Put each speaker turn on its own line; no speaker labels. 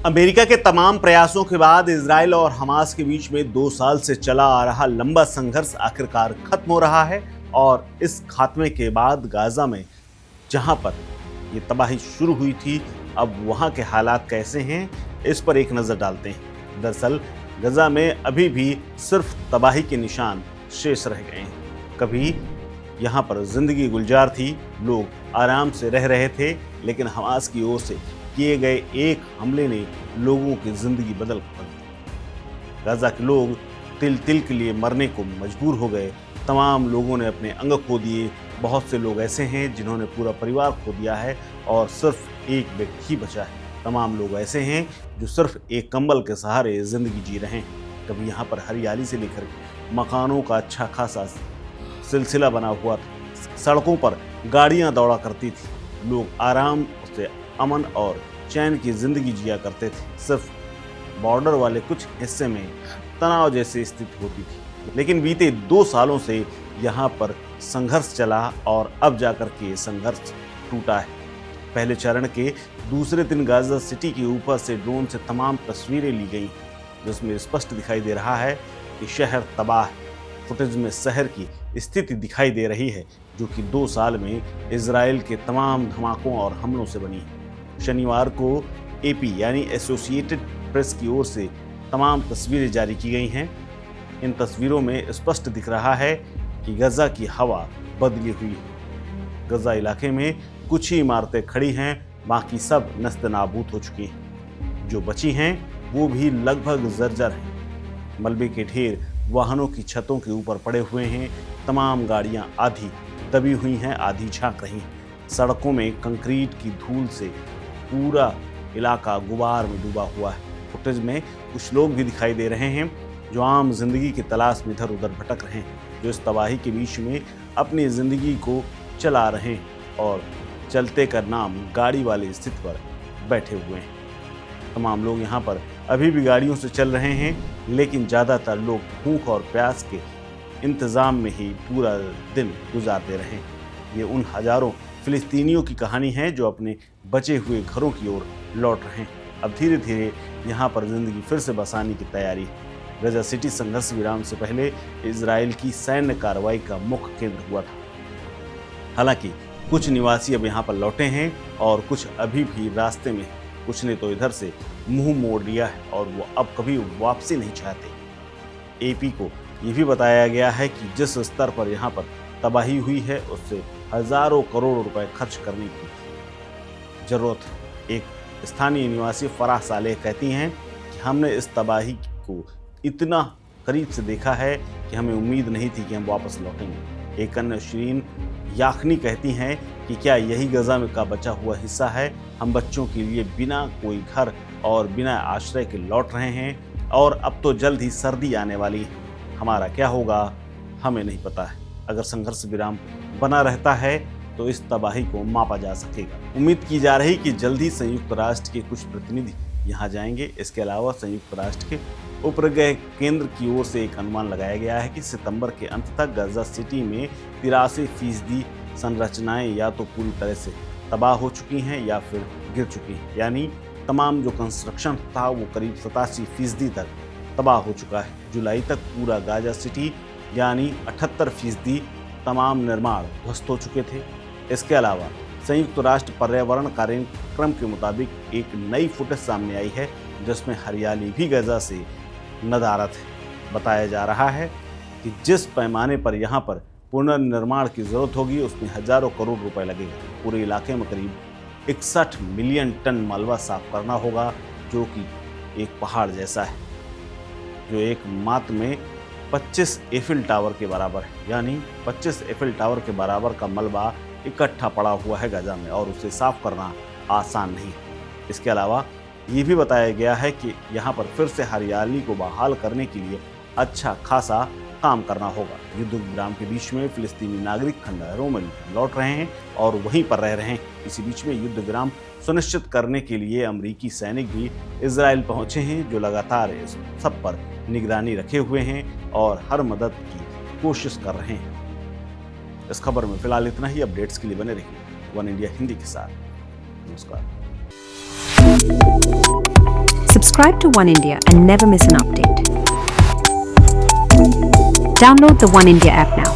America के तमाम प्रयासों के बाद इजराइल और हमास के बीच में 2 साल से चला आ रहा लंबा संघर्ष आखिरकार खत्म हो रहा है। और इस खात्मे के बाद गाजा में जहां पर ये तबाही शुरू हुई थी, अब वहां के हालात कैसे हैं, इस पर एक नज़र डालते हैं। दरअसल गाजा में अभी भी सिर्फ तबाही के निशान शेष रह गए हैं। कभी यहाँ पर जिंदगी गुलजार थी, लोग आराम से रह रहे थे, लेकिन हमास की ओर से किए गए एक हमले ने लोगों की जिंदगी बदल कर दी। गाजा के लोग तिल तिल के लिए मरने को मजबूर हो गए। तमाम लोगों ने अपने अंग खो दिए। बहुत से लोग ऐसे हैं जिन्होंने पूरा परिवार खो दिया है और सिर्फ एक व्यक्ति ही बचा है। तमाम लोग ऐसे हैं जो सिर्फ एक कंबल के सहारे जिंदगी जी रहे हैं। कभी यहाँ पर हरियाली से लेकर मकानों का अच्छा खासा सिलसिला बना हुआ था। सड़कों पर गाड़ियाँ दौड़ा करती थी। लोग आराम से अमन और चैन की जिंदगी जिया करते थे। सिर्फ बॉर्डर वाले कुछ हिस्से में तनाव जैसी स्थिति होती थी। लेकिन बीते 2 सालों से यहाँ पर संघर्ष चला और अब जाकर के संघर्ष टूटा है। पहले चरण के दूसरे दिन गाजा सिटी के ऊपर से ड्रोन से तमाम तस्वीरें ली गई, जिसमें स्पष्ट दिखाई दे रहा है कि शहर तबाह है। फुटेज में शहर की स्थिति दिखाई दे रही है जो कि 2 साल में इजराइल के तमाम धमाकों और हमलों से बनी है। शनिवार को एपी यानी एसोसिएटेड प्रेस की ओर से तमाम तस्वीरें जारी की गई हैं। इन तस्वीरों में स्पष्ट दिख रहा है कि गाजा की हवा बदली हुई है। गाजा इलाके में कुछ ही इमारतें खड़ी हैं, बाकी सब नस्तनाबूद हो चुकी हैं। जो बची हैं वो भी लगभग जर्जर हैं। मलबे के ढेर वाहनों की छतों के ऊपर पड़े हुए हैं। तमाम गाड़ियां आधी दबी हुई हैं, आधी झांक रही हैं। सड़कों में कंक्रीट की धूल से पूरा इलाका गुबार में डूबा हुआ है। फुटेज में कुछ लोग भी दिखाई दे रहे हैं जो आम जिंदगी की तलाश में इधर उधर भटक रहे हैं, जो इस तबाही के बीच में अपनी जिंदगी को चला रहे हैं और चलते का नाम गाड़ी वाली स्थिति पर बैठे हुए हैं। तमाम लोग यहाँ पर अभी भी गाड़ियों से चल रहे हैं, लेकिन ज़्यादातर लोग भूख और प्यास के इंतज़ाम में ही पूरा दिन गुजारते रहे। ये उन हज़ारों फिलिस्तीनियों की कहानी है जो अपने बचे हुए घरों की ओर लौट रहे हैं। अब धीरे धीरे यहाँ पर ज़िंदगी फिर से बसाने की तैयारी है। गाजा सिटी संघर्ष विराम से पहले इजराइल की सैन्य कार्रवाई का मुख्य केंद्र हुआ था। हालांकि कुछ निवासी अब यहाँ पर लौटे हैं और कुछ अभी भी रास्ते में। कुछ ने तो इधर से मुंह मोड़ लिया है और वो अब कभी वापसी नहीं चाहते। एपी को ये भी बताया गया है कि जिस स्तर पर यहाँ पर तबाही हुई है उससे हजारों करोड़ रुपए खर्च करने की जरूरत है। एक स्थानीय निवासी फराह सालेह कहती हैं कि हमने इस तबाही को इतना करीब से देखा है कि हमें उम्मीद नहीं थी कि हम वापस लौटेंगे। एक अन्य शिरीन याखनी कहती हैं कि क्या यही गाजा में का बचा हुआ हिस्सा है। हम बच्चों के लिए बिना कोई घर और बिना आश्रय के लौट रहे हैं और अब तो जल्द ही सर्दी आने वाली है। हमारा क्या होगा हमें नहीं पता है। अगर संघर्ष विराम बना रहता है तो इस तबाही को मापा जा सकेगा। उम्मीद की जा रही कि जल्द ही संयुक्त राष्ट्र के कुछ प्रतिनिधि यहाँ जाएंगे। इसके अलावा संयुक्त राष्ट्र के उपग्रह केंद्र की ओर से एक अनुमान लगाया गया है कि सितंबर के अंत तक गाजा सिटी में 83% संरचनाएं या तो पूरी तरह से तबाह हो चुकी हैं या फिर गिर चुकी हैं। यानी तमाम जो कंस्ट्रक्शन था वो करीब 87% तक तबाह हो चुका है। जुलाई तक पूरा गाजा सिटी यानी 78% तमाम निर्माण ध्वस्त हो चुके थे। इसके अलावा संयुक्त राष्ट्र पर्यावरण कार्यक्रम के मुताबिक एक नई फुटेज सामने आई है जिसमें हरियाली भी गाजा से नदारत है। बताया जा रहा है कि जिस पैमाने पर यहाँ पर पुनर्निर्माण की जरूरत होगी उसमें हजारों करोड़ रुपए लगेगा। पूरे इलाके में करीब 61 मिलियन टन मलबा साफ करना होगा, जो कि एक पहाड़ जैसा है, जो एक मात्र में 25 एफिल टावर के बराबर है। यानी 25 एफिल टावर के बराबर का मलबा इकट्ठा पड़ा हुआ है गाजा में और उसे साफ करना आसान नहीं है। इसके अलावा ये भी बताया गया है कि यहाँ पर फिर से हरियाली को बहाल करने के लिए अच्छा खासा काम करना होगा। युद्ध विराम के बीच में फिलिस्तीनी नागरिक खंडहरों में लौट रहे हैं और वहीं पर रह रहे हैं। इसी बीच में युद्ध विराम सुनिश्चित करने के लिए अमेरिकी सैनिक भी इजराइल पहुंचे हैं, जो लगातार इस सब पर निगरानी रखे हुए हैं और हर मदद की कोशिश कर रहे हैं। इस खबर में फिलहाल इतना ही। अपडेट्स के लिए बने रहिए वन इंडिया हिंदी के साथ। नमस्कार।
Subscribe to One India and never miss an update. Download the One India app now.